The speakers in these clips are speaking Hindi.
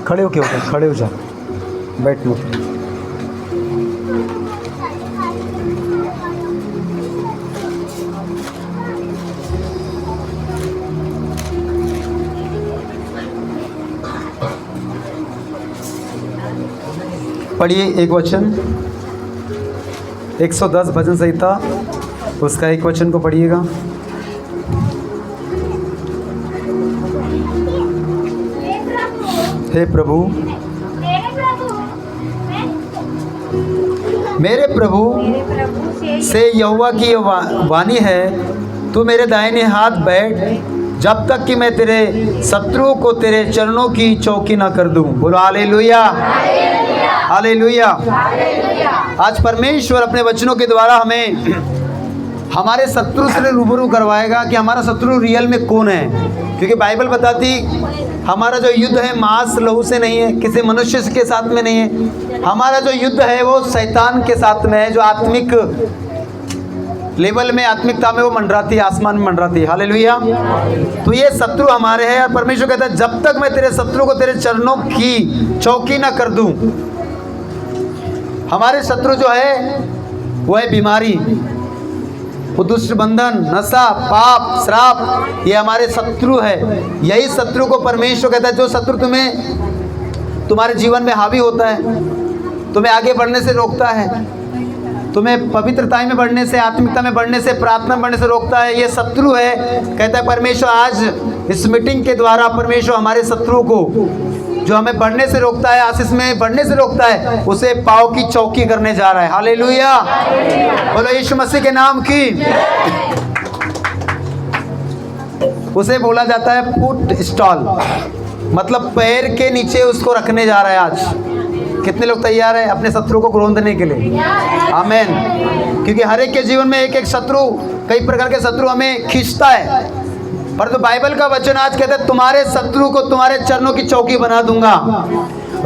खड़े हो के होते, खड़े हो जा, बैठ मत। पढ़िए एक वचन, 110 भजन संहिता, उसका एक वचन को पढ़िएगा। हे प्रभु, मेरे प्रभु से यहोवा की वाणी है, तू मेरे दाहिने हाथ बैठ, जब तक कि मैं तेरे शत्रुओं को तेरे चरणों की चौकी ना कर दूं। बोलो हालेलुया, हालेलुया। आज परमेश्वर अपने वचनों के द्वारा हमें हमारे शत्रु से रूबरू करवाएगा कि हमारा शत्रु रियल में कौन है। क्योंकि बाइबल बताती हमारा जो युद्ध है मांस लहू से नहीं है, किसी मनुष्य के साथ में नहीं है। हमारा जो युद्ध है वो शैतान के साथ में है, जो आत्मिक लेवल में, आत्मिकता में वो मंडराती है, आसमान में मंडराती है। हालेलुया। तो ये शत्रु हमारे हैं और परमेश्वर कहता है जब तक मैं तेरे शत्रु को तेरे चरणों की चौकी ना कर दूं। हमारे शत्रु जो है वो है बीमारी, वो दुष्ट बंधन, नशा, पाप, श्राप, ये हमारे शत्रु है। यही शत्रु को परमेश्वर कहता है जो शत्रु तुम्हारे जीवन में हावी होता है, तुम्हें आगे बढ़ने से रोकता है, तुम्हें पवित्रता में बढ़ने से, आत्मिकता में बढ़ने से, प्रार्थना में बढ़ने से रोकता है, ये शत्रु है। कहता है परमेश्वर आज इस मीटिंग के द्वारा परमेश्वर हमारे शत्रु को जो हमें बढ़ने से रोकता है, आशीष में बढ़ने से रोकता है, उसे पाँव की चौकी करने जा रहा है। हालेलुया, बोलो यीशु मसीह के नाम की। उसे बोला जाता है फुट स्टॉल, मतलब पैर के नीचे उसको रखने जा रहा है। आज कितने लोग तैयार हैं अपने शत्रु को रोंदने के लिए? आमीन। क्योंकि हर एक के जीवन में एक एक शत्रु, कई प्रकार के शत्रु हमें खींचता है, पर तो बाइबल का वचन आज कहता है तुम्हारे शत्रु को तुम्हारे चरणों की चौकी बना दूंगा।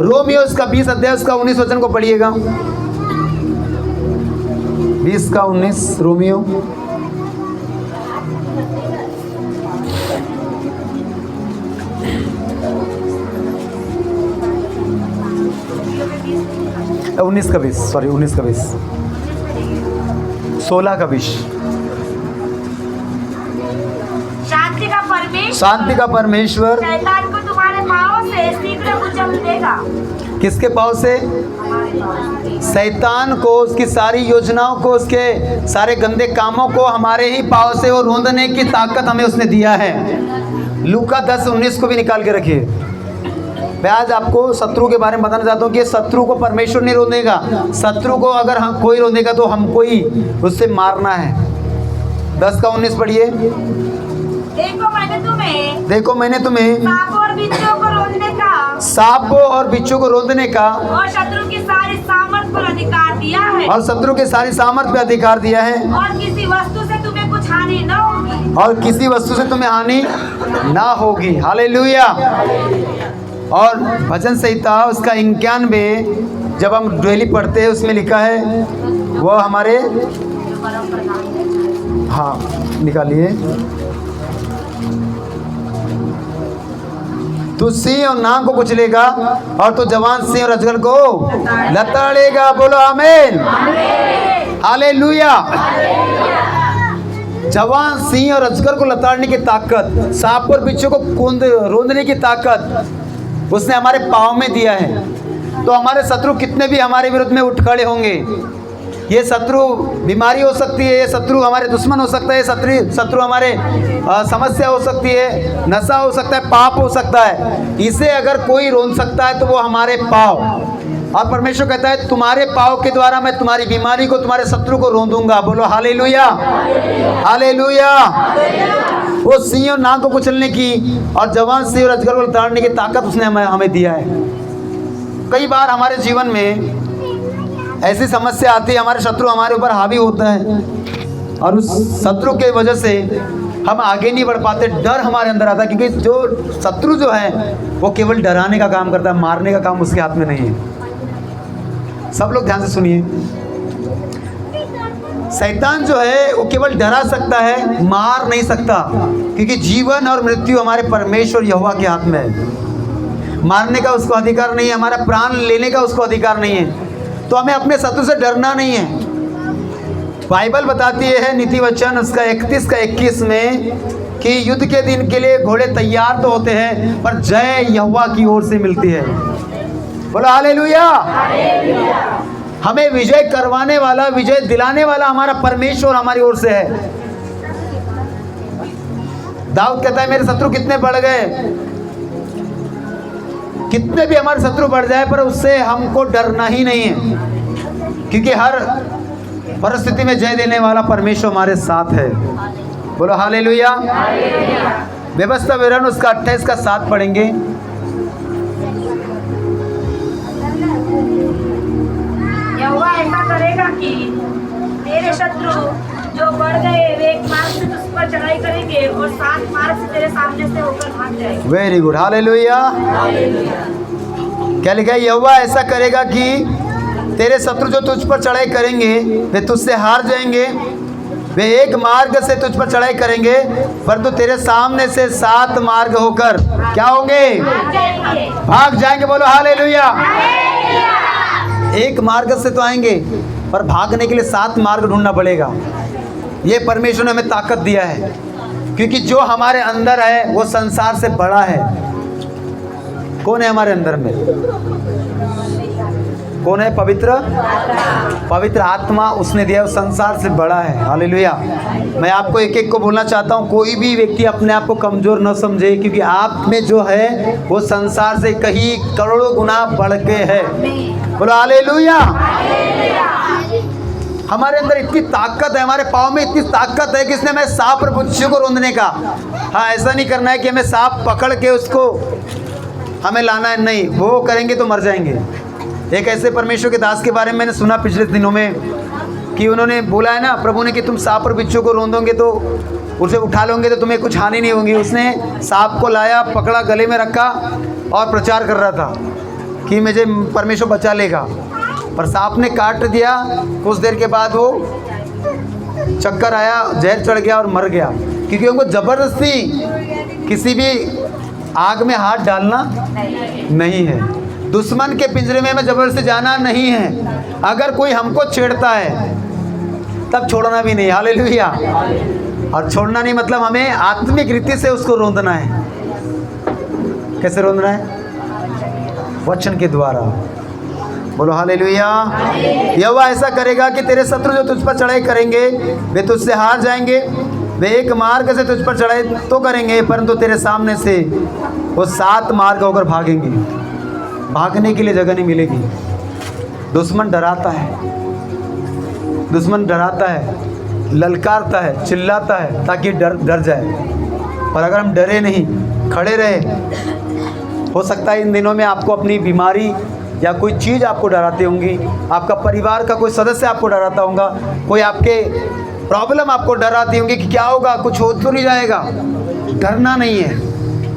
रोमियो उसका 20 अध्याय उसका 19 वचन को पढ़िएगा। 20 का 19 रोमियो। उन्नीस का 20, सॉरी 19 का 20, 16 का 20। शांति का परमेश्वर शैतान को तुम्हारे पांव से शीघ्र कुचल देगा। किसके पांव से? शैतान को, उसकी सारी योजनाओं को, उसके सारे गंदे कामों को हमारे ही पांव से वो रोंदने की ताकत हमें उसने दिया है। लूका 10:19 को भी निकाल के रखिए। मैं आज आपको शत्रु के बारे में बताना चाहता हूँ कि शत्रु को परमेश्वर नहीं रोनेगा। शत्रु को अगर हम कोई रोनेगा तो हमको ही उससे मारना है। 10 का 19 पढ़िए। देखो मैंने तुम्हें सांपों और बिच्छू को रोकने का, सांपों और बिच्छू को रोकने का और शत्रु की सारी सामर्थ पर अधिकार दिया है, और शत्रु के सारी सामर्थ पे अधिकार दिया है, और किसी वस्तु से तुम्हें कुछ हानि न होगी, और किसी वस्तु से तुम्हें हानि ना होगी। हालेलुया। और भजन संहिता उसका 91 जब हम डेली पढ़ते हैं उसमें लिखा है, वो हमारे, हाँ निकालिए, तू सिंह और नाग को कुचलेगा और तो जवान सिंह और अजगर को लताड़ेगा। बोलो आमीन, हालेलुया। जवान सिंह और अजगर को लताड़ने की ताकत, सांप और बिच्छू को रोंदने की ताकत उसने हमारे पाँव में दिया है। तो हमारे शत्रु कितने भी हमारे विरुद्ध में उठ खड़े होंगे, ये शत्रु बीमारी हो सकती है, ये शत्रु हमारे दुश्मन हो सकता है, शत्रु हमारे समस्या हो सकती है, नशा हो सकता है, पाप हो सकता है, इसे अगर कोई रोन सकता है तो वो हमारे पाँव। और परमेश्वर कहता है तुम्हारे पाँव के द्वारा मैं तुम्हारी बीमारी को, तुम्हारे शत्रु को रोन दूंगा। बोलो हालेलुया, हालेलुया। वो सिंह और नाग को कुचलने की और जवान सिंह और अजगर को लताड़ने की ताकत उसने हमें दिया है। कई बार हमारे जीवन में ऐसी समस्या आती है, हमारे शत्रु हमारे ऊपर हावी होता है और उस शत्रु के वजह से हम आगे नहीं बढ़ पाते, डर हमारे अंदर आता है। क्योंकि जो शत्रु जो है वो केवल डराने का काम करता है, मारने का काम उसके हाथ में नहीं है। सब लोग ध्यान से सुनिए। शैतान जो है वो केवल डरा सकता है, मार नहीं सकता, क्योंकि जीवन और मृत्यु हमारे परमेश्वर यहोवा के हाथ में है। मारने का उसको अधिकार नहीं है, हमारा प्राण लेने का उसको अधिकार नहीं है। तो हमें अपने शत्रु से डरना नहीं है। बाइबल बताती है नीति वचन उसका 31 का 21 में कि युद्ध के दिन के लिए घोड़े तैयार तो होते हैं, पर जय यहोवा की ओर से मिलती है। बोलो हालेलुया। हमें विजय करवाने वाला, विजय दिलाने वाला हमारा परमेश्वर हमारी ओर से है। दाऊद कहता है मेरे शत्रु कितने बढ़ गए, कितने भी हमारे शत्रु बढ़ जाए, पर उससे हमको डरना ही नहीं है, क्योंकि हर परिस्थिति में जय देने वाला परमेश्वर हमारे साथ है। बोलो हालेलुया। व्यवस्था विवरण उसका 28 का 7 पढ़ेंगे। यहोवा ऐसा करेगा कि तेरे शत्रु जो बढ़ गए वे एक मार्ग से तुझ पर चढ़ाई करेंगे और 7 मार्ग से तेरे सामने से होकर भाग जाएंगे। Very good, hallelujah. क्या लिखा है? यहोवा ऐसा करेगा कि तेरे शत्रु जो तुझ पर चढ़ाई करेंगे वे तुझसे हार जाएंगे। वे एक मार्ग से तुझ पर चढ़ाई करेंगे, परंतु तेरे सामने से 7 मार्ग होकर क्या होंगे? भाग जाएंगे। बोलो हालेलुया। एक मार्ग से तो आएंगे, पर भागने के लिए 7 मार्ग ढूंढना पड़ेगा। ये परमेश्वर ने हमें ताकत दिया है, क्योंकि जो हमारे अंदर है वो संसार से बड़ा है। कौन है हमारे अंदर में? कौन है? पवित्र आत्मा उसने दिया, वो संसार से बड़ा है। हालेलुया। मैं आपको एक एक को बोलना चाहता हूँ, कोई भी व्यक्ति अपने आप को कमज़ोर न समझे, क्योंकि आप में जो है वो संसार से कहीं करोड़ों गुना बढ़ के है। बोलो हालेलुया। हमारे अंदर इतनी ताकत है, हमारे पाँव में इतनी ताकत है कि इसने हमें सांप और बिच्छू को रोंदने का। हाँ, ऐसा नहीं करना है कि हमें सांप पकड़ के उसको हमें लाना है, नहीं, वो करेंगे तो मर जाएंगे। एक ऐसे परमेश्वर के दास के बारे में मैंने सुना पिछले दिनों में कि उन्होंने बोला है ना, प्रभु ने कि तुम सांप और बिच्छू को रोंदोगे तो उसे उठा लोगे तो तुम्हें कुछ हानि नहीं होगी। उसने सांप को लाया, पकड़ा, गले में रखा और प्रचार कर रहा था कि मुझे परमेश्वर बचा लेगा, पर सांप ने काट दिया। कुछ देर के बाद वो चक्कर आया, जहर चढ़ गया और मर गया, क्योंकि उनको ज़बरदस्ती किसी भी आग में हाथ डालना नहीं है। दुश्मन के पिंजरे में हमें ज़बरदस्ती जाना नहीं है। अगर कोई हमको छेड़ता है तब छोड़ना भी नहीं। हालेलुया। और छोड़ना नहीं मतलब हमें आत्मिक रीति से उसको रोंदना है। कैसे रोंदना है? वचन के द्वारा। बोलो हालेलुया। यहोवा ऐसा करेगा कि तेरे शत्रु जो तुझ पर चढ़ाई करेंगे वे तुझसे हार जाएंगे। वे एक मार्ग से तुझ पर चढ़ाई तो करेंगे, परंतु तेरे सामने से वो 7 मार्ग होकर भागेंगे। भागने के लिए जगह नहीं मिलेगी। दुश्मन डराता है, दुश्मन डराता है, ललकारता है, चिल्लाता है ताकि डर जाए। और अगर हम डरे नहीं, खड़े रहे, हो सकता है इन दिनों में आपको अपनी बीमारी या कोई चीज़ आपको डराती होंगी, आपका परिवार का कोई सदस्य आपको डराता होगा, कोई आपके प्रॉब्लम आपको डराती होंगी कि क्या होगा, कुछ हो तो नहीं जाएगा। डरना नहीं है,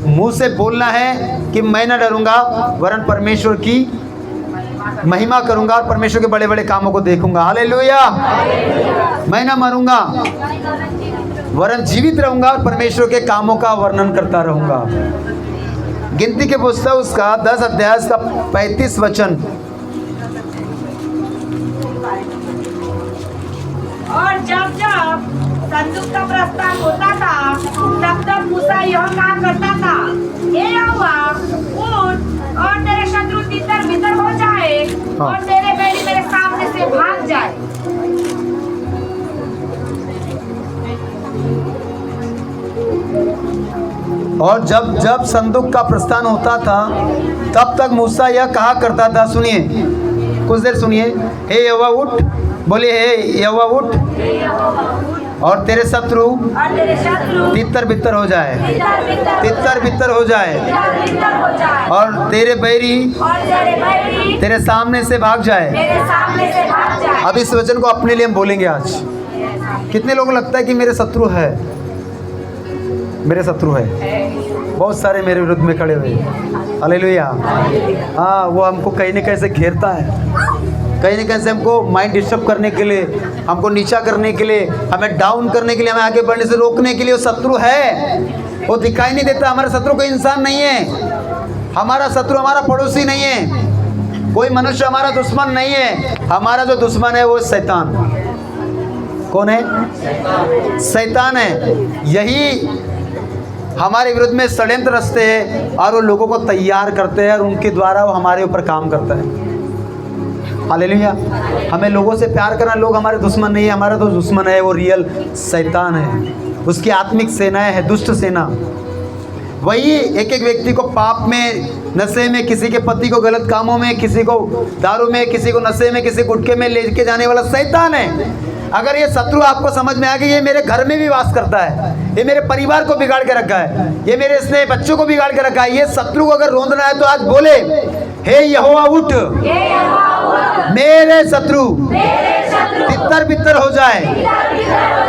मुंह से बोलना है कि मैं न डरूंगा, वरन परमेश्वर की महिमा करूंगा और परमेश्वर के बड़े बड़े कामों को देखूंगा। हालेलुया। मैं न मरूंगा, वरन जीवित रहूंगा और परमेश्वर के कामों का वर्णन करता रहूंगा। गिनती के पुस्तक उसका 10 अध्याय का 35 वचन। और जब जब संदूक का प्रस्थान होता था तब तब मूसा यह कहा करता था, हे यहोवा, उठ और तेरे शत्रु तितर बितर हो जाए और तेरे बैरी मेरे सामने से भाग जाए। और जब जब संदूक का प्रस्थान होता था तब तक मूसा यह कहा करता था। सुनिए, कुछ देर सुनिए। हे यहोवा उठ, बोलिए हे यहोवा उठ, और तेरे शत्रु तितर बितर हो जाए, तितर बितर हो जाए, और तेरे बैरी तेरे सामने से भाग जाए। अब इस वचन को अपने लिए हम बोलेंगे आज। कितने लोगों को लगता है कि मेरे शत्रु है, मेरे शत्रु है, बहुत सारे मेरे विरुद्ध में खड़े हुए। हालेलुया। हाँ, वो हमको कहीं न कहीं से घेरता है, कहीं ना कहीं से हमको माइंड डिस्टर्ब करने के लिए, हमको नीचा करने के लिए, हमें डाउन करने के लिए, हमें आगे बढ़ने से रोकने के लिए वो शत्रु है। वो दिखाई नहीं देता। हमारा शत्रु कोई इंसान नहीं है, हमारा शत्रु हमारा पड़ोसी नहीं है, कोई मनुष्य हमारा दुश्मन नहीं है। हमारा जो दुश्मन है वो शैतान। कौन है? शैतान है। यही हमारे विरुद्ध में षड्यंत्र रचते हैं और वो लोगों को तैयार करते हैं और उनके द्वारा वो हमारे ऊपर काम करता है। हालेलुया। हमें लोगों से प्यार करना, लोग हमारे दुश्मन नहीं है, हमारा तो दुश्मन है वो रियल शैतान है। उसकी आत्मिक सेनाएं है, दुष्ट सेना। वही एक एक व्यक्ति को पाप में, नशे में, किसी के पति को गलत कामों में, किसी को दारू में, किसी को नशे में, किसी गुटखे में लेके जाने वाला शैतान है। अगर ये शत्रु आपको समझ में आ गया, ये मेरे घर में भी वास करता है, ये मेरे परिवार को बिगाड़ के रखा है, ये मेरे स्नेह बच्चों को बिगाड़ के रखा है, ये शत्रु को अगर रोंदना है तो आज बोले, हे यहोवा उठ, मेरे शत्रु तितर बितर हो जाए,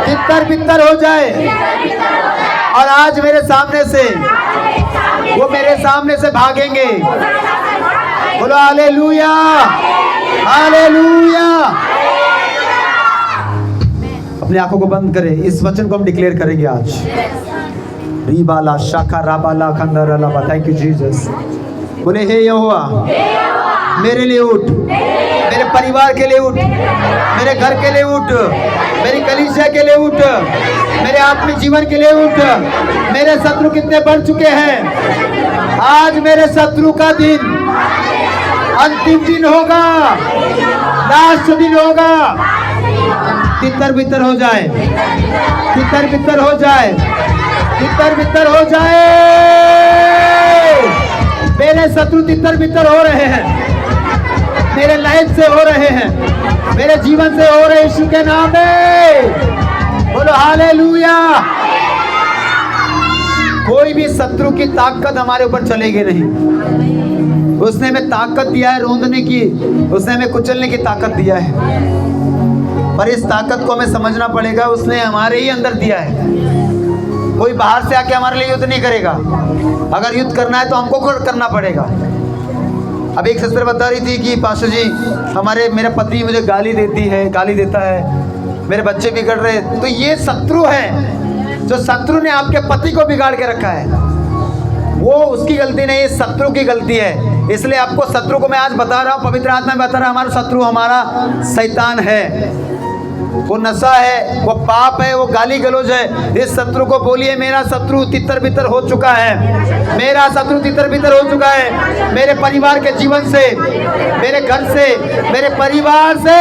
तितर बितर हो जाए, और आज मेरे सामने से वो मेरे सामने से भागेंगे। बोलो हालेलुया, हालेलुया। अपनी आंखों को बंद करें, इस वचन को हम डिक्लेयर करेंगे आज। रीबाला शाखा राबाला खंदरला। Thank you Jesus. बोले हे यहोवा, मेरे लिए उठ, मेरे परिवार के लिए उठ, मेरे घर के लिए उठ, मेरी कलीसिया के लिए उठ, मेरे आत्मिक जीवन के लिए उठ। मेरे शत्रु कितने बढ़ चुके हैं, आज मेरे शत्रु का दिन अंतिम दिन होगा, लास्ट दिन होगा। तितर बितर हो जाए, तितर बितर हो जाए, तितर बितर हो जाए। मेरे शत्रु तितर बितर हो रहे हैं, मेरे लाइफ से हो रहे हैं, मेरे जीवन से हो रहे, यीशु के नाम में बोलो हालेलुया। कोई भी शत्रु की ताकत हमारे ऊपर चलेगी नहीं। उसने हमें ताकत दिया है रोंदने की, उसने हमें कुचलने की ताकत दिया है, पर इस ताकत को हमें समझना पड़ेगा। उसने हमारे ही अंदर दिया है। कोई बाहर से आके हमारे लिए युद्ध नहीं करेगा। अगर युद्ध करना है तो हमको करना पड़ेगा। अब एक सिस्टर बता रही थी कि पास्टर जी, मेरा पति मुझे गाली देती है, गाली देता है, मेरे बच्चे बिगड़ रहे। तो ये शत्रु है, जो शत्रु ने आपके पति को बिगाड़ के रखा है, वो उसकी गलती नहीं, शत्रु की गलती है। इसलिए आपको शत्रु को मैं आज बता रहा हूँ, पवित्र आत्मा में बता रहा हूँ, हमारा शत्रु हमारा शैतान है। वो नशा है, वो पाप है, वो गाली गलौज है। इस शत्रु को बोलिए, मेरा शत्रु तितर बितर हो चुका है, मेरा शत्रु तितर बितर हो चुका है। मेरे परिवार के जीवन से, मेरे घर से, मेरे परिवार से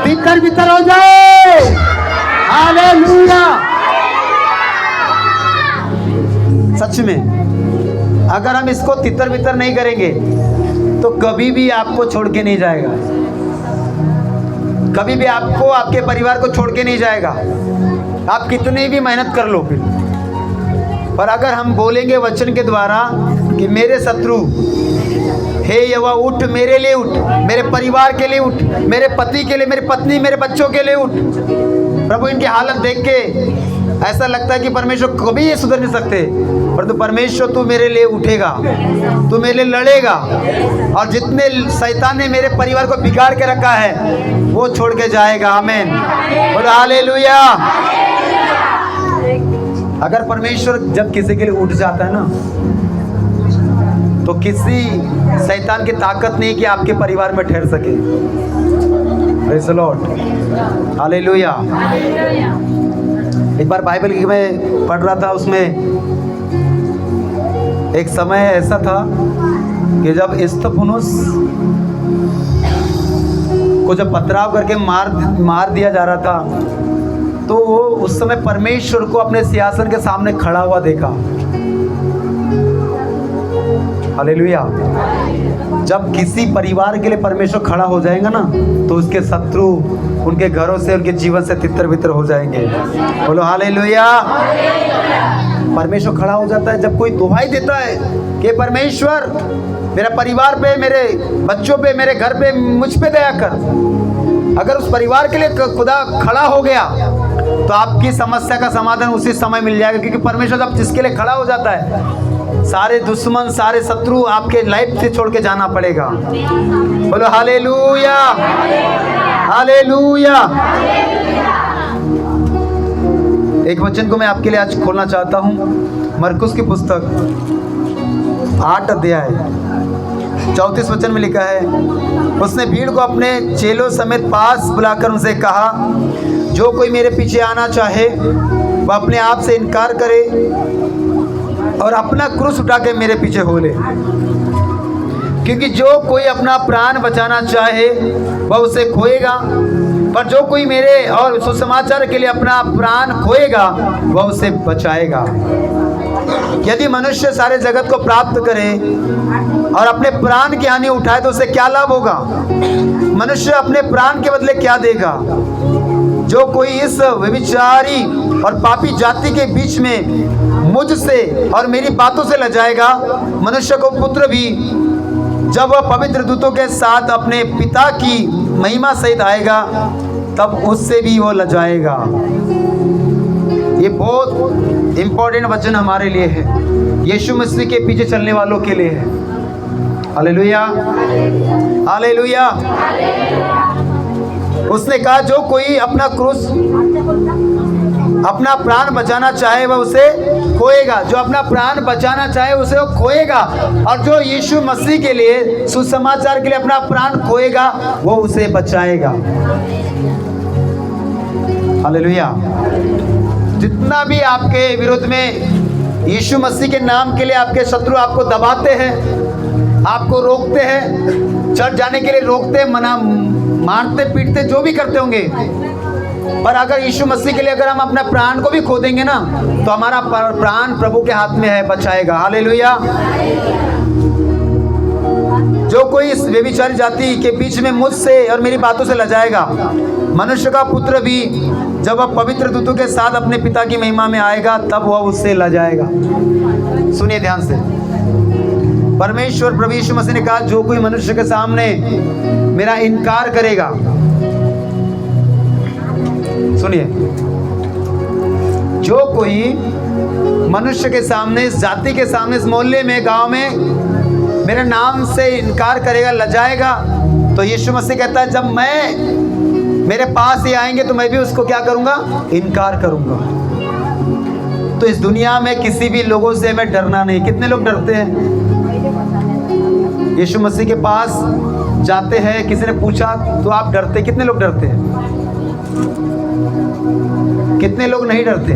तितर बितर हो जाए। हालेलुया। सच में अगर हम इसको तितर बितर नहीं करेंगे तो कभी भी आपको छोड़ के नहीं जाएगा, कभी भी आपको, आपके परिवार को छोड़ के नहीं जाएगा। आप कितनी भी मेहनत कर लो फिर, पर अगर हम बोलेंगे वचन के द्वारा कि मेरे शत्रु, हे यहोवा उठ, मेरे लिए उठ, मेरे परिवार के लिए उठ, मेरे पति के लिए, मेरी पत्नी, मेरे बच्चों के लिए उठ। प्रभु इनकी हालत देख के ऐसा लगता है कि परमेश्वर कभी ये सुधर नहीं सकते, पर तो परमेश्वर तू मेरे लिए उठेगा, तू मेरे लिए लड़ेगा, और जितने शैतान ने मेरे परिवार को बिगाड़ के रखा है वो छोड़ के जाएगा। आमीन, बोलो हालेलुया। अगर परमेश्वर जब किसी के लिए उठ जाता है ना, तो किसी शैतान की ताकत नहीं कि आपके परिवार में ठहर सके। Praise the Lord, hallelujah. एक बार बाइबल की मैं पढ़ रहा था, उसमें एक समय ऐसा था कि जब स्तफनुस को जब पथराव करके मार दिया जा रहा था, तो वो उस समय परमेश्वर को अपने सिंहासन के सामने खड़ा हुआ देखा। हालेलुया। जब किसी परिवार के लिए परमेश्वर खड़ा हो जाएगा ना, तो उसके शत्रु उनके घरों से, उनके जीवन से तितर बितर हो जाएंगे। बोलो हालेलुया। परमेश्वर खड़ा हो जाता है जब कोई दुहाई देता है कि परमेश्वर मेरा परिवार पे, मेरे बच्चों पे, मेरे घर पे, मुझ पे दया कर। अगर उस परिवार के लिए खुदा खड़ा हो गया तो आपकी समस्या का समाधान उसी समय मिल जाएगा, क्योंकि परमेश्वर जब जिसके लिए खड़ा हो जाता है, सारे दुश्मन, सारे शत्रु आपके लाइफ से छोड़ के जाना पड़ेगा। बोलो हालेलुया, हालेलुया। एक वचन को मैं आपके लिए आज खोलना चाहता हूँ। मरकुस की पुस्तक 8 अध्याय 34 वचन में लिखा है, उसने भीड़ को अपने चेलों समेत पास बुलाकर उनसे कहा, जो कोई मेरे पीछे आना चाहे वह अपने आप से इनकार करे और अपना क्रूस उठा के मेरे पीछे हो ले। क्योंकि जो कोई अपना प्राण बचाना चाहे वह उसे खोएगा, पर जो कोई मेरे और सुसमाचार के लिए अपना प्राण खोएगा वह उसे बचाएगा। यदि मनुष्य सारे जगत को प्राप्त करे और अपने प्राण की हानि उठाए तो उसे क्या लाभ होगा? मनुष्य अपने प्राण के बदले क्या देगा? जो कोई इस व्यभिचारी और पापी जाति के बीच में मुझसे और मेरी बातों से लजाएगा, मनुष्य को पुत्र भी जब वह पवित्र दूतों के साथ अपने पिता की महिमा सहित आएगा तब उससे भी वो लजाएगा। ये बहुत इंपॉर्टेंट वचन हमारे लिए है, यीशु मसीह के पीछे चलने वालों के लिए है। Hallelujah, hallelujah. उसने कहा, जो कोई अपना क्रूस, अपना प्राण बचाना चाहे वह उसे खोएगा। जो अपना प्राण बचाना चाहे उसे वो खोएगा, और जो यीशु मसीह के लिए, सुसमाचार के लिए अपना प्राण खोएगा वो उसे बचाएगा। हालेलुया। जितना भी आपके विरुद्ध में यीशु मसीह के नाम के लिए आपके शत्रु आपको दबाते हैं, आपको रोकते हैं, चर्च जाने के लिए रोकते हैं, मना मारते पीटते जो भी करते होंगे, पर अगर यीशु मसीह के लिए अगर हम अपने प्राण को भी खो देंगे ना तो हमारा प्राण प्रभु के हाथ में है, बचाएगा। हालेलुया। जो कोई इस व्यभिचारी जाति के बीच में मुझसे और मेरी बातों से लजाएगा, मनुष्य का पुत्र भी जब वह पवित्र दूतों के साथ अपने पिता की महिमा में आएगा तब वह उससे लजाएगा। सुनिए ध्यान से, परमेश्वर प्रभु यीशु मसीह ने कहा, जो कोई मनुष्य के सामने मेरा इनकार करेगा, सुनिए, जो कोई मनुष्य के सामने, इस जाति के सामने, इस मोहल्ले में, गांव में मेरे नाम से इनकार करेगा, लजाएगा, तो यीशु मसीह कहता है जब मैं मेरे पास ही आएंगे तो मैं भी उसको क्या करूंगा? इनकार करूंगा। तो इस दुनिया में किसी भी लोगों से हमें डरना नहीं। कितने लोग डरते हैं? यीशु मसीह के पास जाते हैं, किसी ने पूछा तो आप डरते? कितने लोग डरते हैं? कितने लोग नहीं डरते?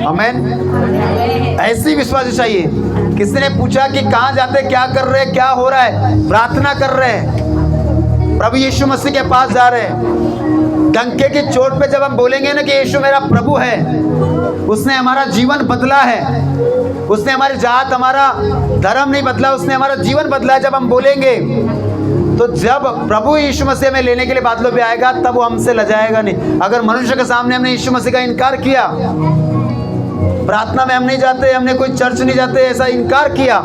आमीन। ऐसी विश्वास चाहिए। किसी ने पूछा कि कहाँ जाते, क्या कर रहे, क्या हो रहा है? प्रार्थना कर रहे हैं, प्रभु यीशु मसीह के पास जा रहे हैं। डंके की चोट पे जब हम बोलेंगे ना कि यीशु मेरा प्रभु है, उसने हमारा जीवन बदला है, उसने हमारी जात, हमारा धर्म नहीं बदला, उसने हमारा जीवन बदला है, जब हम बोलेंगे तो जब प्रभु यीशु मसीह में लेने के लिए बादलों पे आएगा तब वो हमसे लजाएगा नहीं। अगर मनुष्य के सामने हमने यीशु मसीह का इनकार किया, प्रार्थना में हम नहीं जाते, हमने कोई चर्च नहीं जाते, ऐसा इनकार किया,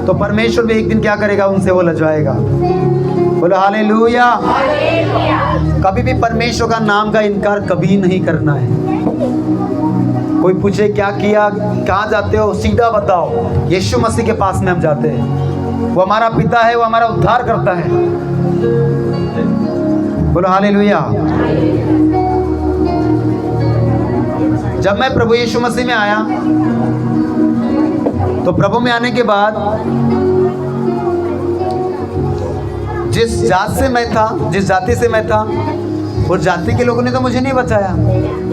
तो परमेश्वर भी एक दिन क्या करेगा? उनसे वो लजाएगा। बोलो हालेलुया। कभी भी परमेश्वर का नाम का इनकार कभी नहीं करना है। कोई पूछे क्या किया, कहाँ जाते हो, सीधा बताओ, यीशु मसीह के पास में हम जाते हैं। वो हमारा पिता है, वो हमारा उद्धार करता है। बोलो हालेलुया। जब मैं प्रभु यीशु मसीह में आया तो प्रभु में आने के बाद जिस जात से मैं था, जिस जाति से मैं था, उस जाति के लोगों ने तो मुझे नहीं बचाया।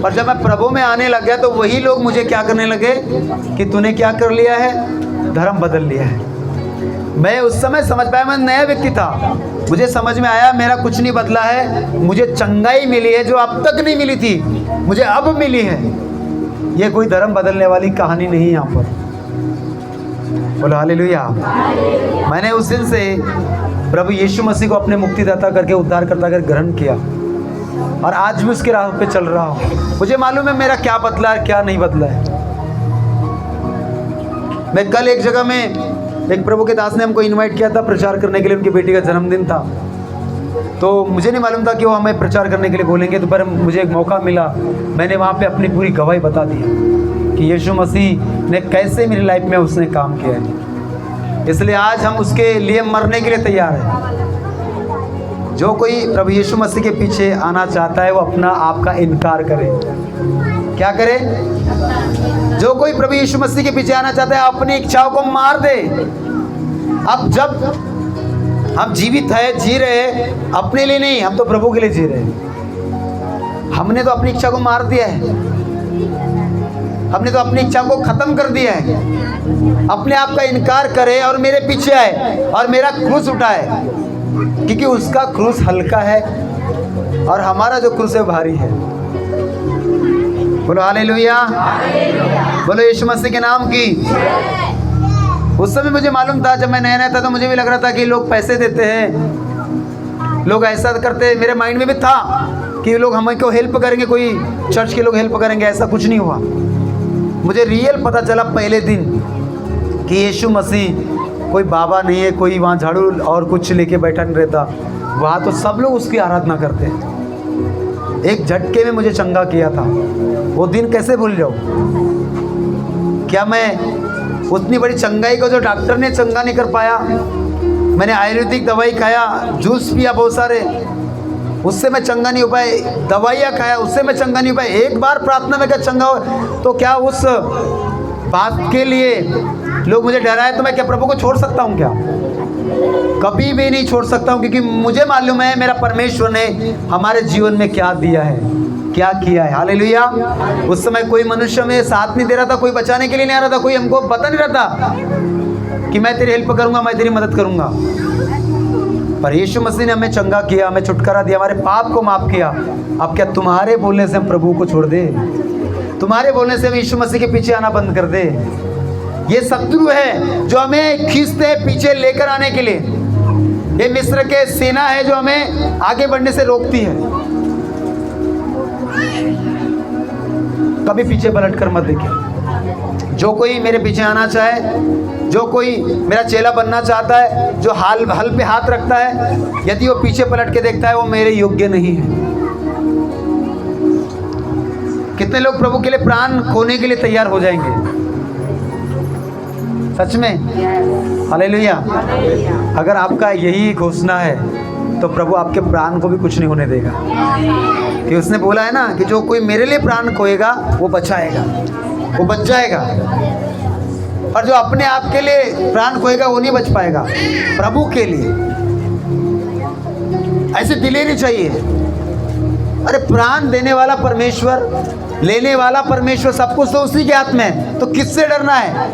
पर जब मैं प्रभु में आने लग गया तो वही लोग मुझे क्या करने लगे कि तूने क्या कर लिया है? धर्म बदल लिया है। मैं उस समय समझ पाया, मैं नया व्यक्ति था, मुझे समझ में आया मेरा कुछ नहीं बदला है, मुझे चंगाई मिली है जो अब तक नहीं मिली थी, मुझे अब मिली है। ये कोई धर्म बदलने वाली कहानी नहीं है यहाँ पर। बोलो हालेलुया। मैंने उस दिन से प्रभु यीशु मसीह को अपने मुक्तिदाता करके, उद्धार करता करके ग्रहण किया और आज भी उसके राह पे चल रहा हूँ। मुझे मालूम है मेरा क्या बदला है, क्या नहीं बदला है। मैं कल एक जगह में, एक प्रभु के दास ने हमको इनवाइट किया था प्रचार करने के लिए, उनकी बेटी का जन्मदिन था, तो मुझे नहीं मालूम था कि वो हमें प्रचार करने के लिए बोलेंगे, तो पर मुझे एक मौका मिला, मैंने वहाँ पे अपनी पूरी गवाही बता दी कि यीशु मसीह ने कैसे मेरी लाइफ में उसने काम किया है। इसलिए आज हम उसके लिए मरने के लिए तैयार हैं। जो कोई प्रभु यीशु मसीह के पीछे आना चाहता है वो अपना आप का इनकार करे। क्या करे? जो कोई प्रभु यीशु मसीह के पीछे आना चाहता है अपनी इच्छाओं को मार दे। अब जब हम जीवित है, जी रहे हैं अपने लिए नहीं, हम तो प्रभु के लिए जी रहे हैं। हमने तो अपनी इच्छा को मार दिया है, हमने तो अपनी इच्छा को खत्म कर दिया है। अपने आप का इनकार करे और मेरे पीछे आए और मेरा क्रूस उठाए, क्योंकि उसका क्रूस हल्का है और हमारा जो क्रूस है भारी है। बोलो हालेलुया, बोलो यीशु मसीह के नाम की। उस समय मुझे मालूम था, जब मैं नया नया था तो मुझे भी लग रहा था कि लोग पैसे देते हैं, लोग ऐसा करते हैं। मेरे माइंड में भी था कि लोग हमें को हेल्प करेंगे, कोई चर्च के लोग हेल्प करेंगे। ऐसा कुछ नहीं हुआ। मुझे रियल पता चला पहले दिन कि यीशु मसीह कोई बाबा नहीं है, कोई वहाँ झाड़ू और कुछ लेके बैठा नहीं रहता। वहाँ तो सब लोग उसकी आराधना करते हैं। एक झटके में मुझे चंगा किया था। वो दिन कैसे भूल जाऊँ? क्या मैं उतनी बड़ी चंगाई को जो डॉक्टर ने चंगा नहीं कर पाया, मैंने आयुर्वेदिक दवाई खाया, जूस पिया बहुत सारे, उससे मैं चंगा नहीं हो पाए, दवाइयाँ खाया उससे मैं चंगा नहीं हो पाए। एक बार प्रार्थना में क्या चंगा हो, तो क्या उस बात के लिए लोग मुझे डराए तो मैं क्या प्रभु को छोड़ सकता हूँ? क्या कभी भी नहीं छोड़ सकता हूँ, क्योंकि मुझे मालूम है मेरा परमेश्वर ने हमारे जीवन में क्या दिया है, क्या किया है। हालेलुया। उस समय कोई मनुष्य में साथ नहीं दे रहा था, कोई बचाने के लिए नहीं आ रहा था, कोई हमको बता नहीं रहा था कि मैं तेरी हेल्प करूंगा, मैं तेरी मदद करूंगा। पर यीशु मसीह ने हमें चंगा किया, हमें छुटकारा दिया, हमारे पाप को माफ किया। अब क्या तुम्हारे बोलने से हम प्रभु को छोड़ दे? तुम्हारे बोलने से हम यीशु मसीह के पीछे आना बंद कर दे? ये शत्रु है जो हमें खींचते हैं पीछे लेकर आने के लिए। ये मिस्र के सेना है जो हमें आगे बढ़ने से रोकती है। कभी पीछे पलट कर मत देखिए। जो कोई मेरे पीछे आना चाहे, जो कोई मेरा चेला बनना चाहता है, जो हल पे हाथ रखता है, यदि वो पीछे पलट के देखता है वो मेरे योग्य नहीं है। कितने लोग प्रभु के लिए प्राण खोने के लिए तैयार हो जाएंगे? सच में हालेलुया। अगर आपका यही घोषणा है तो प्रभु आपके प्राण को भी कुछ नहीं होने देगा, कि उसने बोला है ना कि जो कोई मेरे लिए प्राण खोएगा वो बचाएगा, वो बच जाएगा। और जो अपने आप के लिए प्राण खोएगा वो नहीं बच पाएगा। प्रभु के लिए ऐसे दिलेरी चाहिए। अरे प्राण देने वाला परमेश्वर, लेने वाला परमेश्वर, सब कुछ तो उसी के हाथ में है। तो किससे डरना है?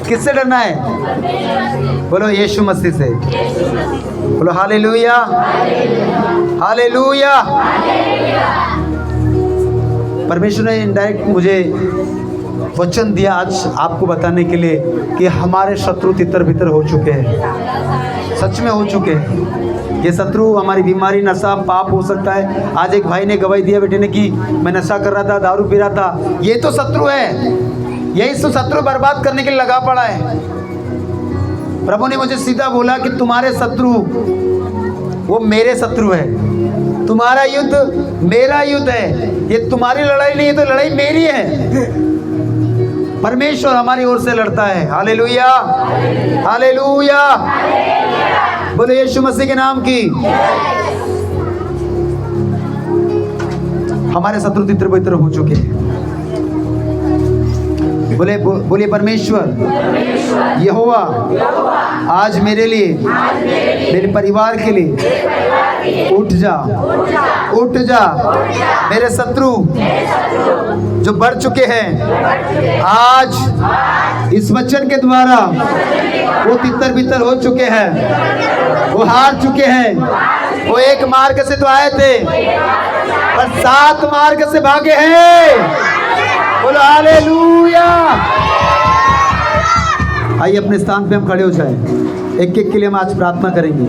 किससे डरना है? बोलो यीशु मसीह से। बोलो हालेलुया, हालेलुया। परमेश्वर ने इनडायरेक्ट मुझे वचन दिया आज आपको बताने के लिए कि हमारे शत्रु तितर बितर हो चुके हैं। सच में हो चुके हैं। ये शत्रु हमारी बीमारी, नशा, पाप हो सकता है। आज एक भाई ने गवाही दिया बेटे ने कि मैं नशा कर रहा था, दारू पी रहा था। ये तो शत्रु है। यही तो शत्रु बर्बाद करने के लिए लगा पड़ा है। प्रभु ने मुझे सीधा बोला कि तुम्हारे शत्रु वो मेरे शत्रु है। तुम्हारा युद्ध मेरा युद्ध है। ये तुम्हारी लड़ाई नहीं है, तो लड़ाई मेरी है। परमेश्वर हमारी ओर से लड़ता है। Hallelujah, hallelujah. बोले यीशु मसीह के नाम की। हमारे शत्रु तितर बितर हो चुके हैं। बोलिए परमेश्वर यहोवा आज मेरे लिए, मेरे परिवार के लिए उठ जा, उठ जा। मेरे शत्रु जो बढ़ चुके हैं आज इस वचन के द्वारा वो तितर बितर हो चुके हैं, वो हार चुके हैं। वो एक मार्ग से तो आए थे पर 7 मार्ग से भागे हैं। बोलो हालेलुया। आइए अपने स्थान पे हम खड़े हो जाएं। एक एक के लिए हम आज प्रार्थना करेंगे।